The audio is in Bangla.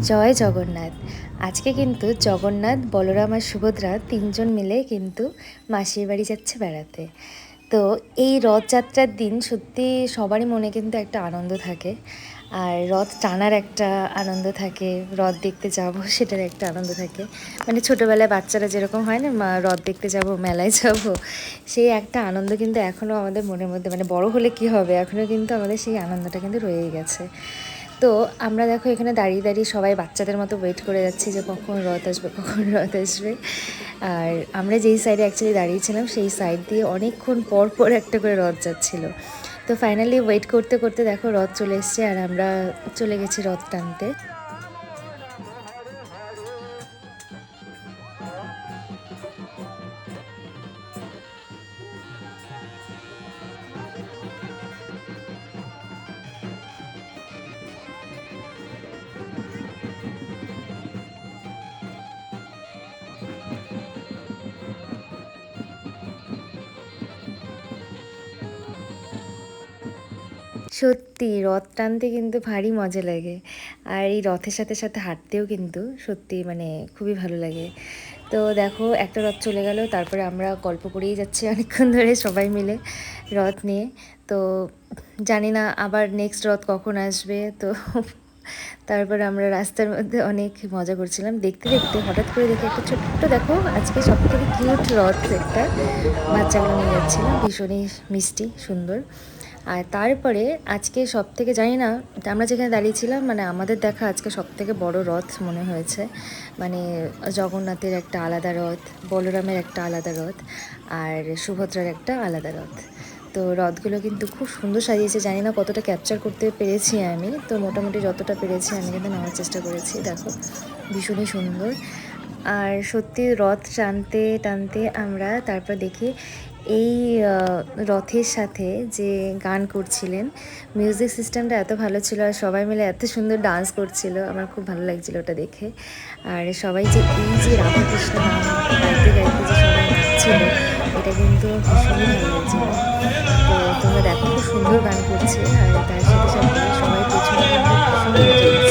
জয় জগন্নাথ। আজকে কিন্তু জগন্নাথ, বলরাম আর সুভদ্রা তিনজন মিলে কিন্তু মাসির বাড়ি যাচ্ছে বেড়াতে। তো এই রথযাত্রার দিন সত্যি সবারই মনে কিন্তু একটা আনন্দ থাকে, আর রথ টানার একটা আনন্দ থাকে, রথ দেখতে যাব সেটার একটা আনন্দ থাকে। মানে ছোটোবেলায় বাচ্চারা যেরকম হয় না, মা রথ দেখতে যাব, মেলায় যাব, সেই একটা আনন্দ কিন্তু এখনও আমাদের মনের মধ্যে, মানে বড় হলে কি হবে, এখনও কিন্তু আমাদের সেই আনন্দটা কিন্তু রয়েই গেছে। তো আমরা দেখো এখানে দাঁড়িয়ে দাঁড়িয়ে সবাই বাচ্চাদের মতো ওয়েট করে যাচ্ছি যে কখন রথ আসবে, কখন রথ আসবে। আর আমরা যেই সাইডে অ্যাকচুয়ালি দাঁড়িয়েছিলাম সেই সাইড দিয়ে অনেকক্ষণ পর পর একটা করে রথ যাচ্ছিল। তো ফাইনালি ওয়েট করতে করতে দেখো রথ চলে এসছে, আর আমরা চলে গেছি রথ টানতে। সত্যি রথ টানতে কিন্তু ভারী মজা লাগে, আর এই রথের সাথে সাথে হাঁটতেও কিন্তু সত্যি মানে খুবই ভালো লাগে। তো দেখো একটা রথ চলে গেল, তারপরে আমরা গল্প করেই যাচ্ছি অনেকক্ষণ ধরে সবাই মিলে রথ নিয়ে। তো জানি না আবার নেক্সট রথ কখন আসবে। তো তারপরে আমরা রাস্তার মধ্যে অনেক মজা করছিলাম, দেখতে দেখতে হঠাৎ করে দেখি একটা ছোট্ট, দেখো আজকে সব থেকে কিউট রথ একটা বাচ্চাগুলো নিয়ে যাচ্ছিলাম, ভীষণই মিষ্টি সুন্দর। আর তারপরে আজকে সব থেকে জানি না, আমরা যেখানে দাঁড়িয়েছিলাম মানে আমাদের দেখা আজকে সব থেকে বড় রথ মনে হয়েছে। মানে জগন্নাথের একটা আলাদা রথ, বলরামের একটা আলাদা রথ, আর সুভদ্রার একটা আলাদা রথ। তো রথগুলো কিন্তু খুব সুন্দর সাজিয়েছে, জানি না কতটা ক্যাপচার করতে পেরেছি আমি, তো মোটামুটি যতটা পেরেছি আমি কিন্তু নেওয়ার চেষ্টা করেছি। দেখো ভীষণই সুন্দর। আর সত্যি রথ টানতে টানতে আমরা তারপর দেখি এই রথের সাথে যে গান করছিলেন, মিউজিক সিস্টেমটা এত ভালো ছিল, আর সবাই মিলে এত সুন্দর ডান্স করছিল, আমার খুব ভালো লাগছিল ওটা দেখে। আর সবাই যে এই যে রাধাকৃষ্ণ নাম গাইতে গাইতে যে সবাই নাচছিল, এটা কিন্তু ভীষণই ভালো লাগছিল। তো তোমরা দেখো খুব সুন্দর গান করছে, আর তার সাথে সাথে সবাই পেছনে কিন্তু ভীষণ মজা করছে।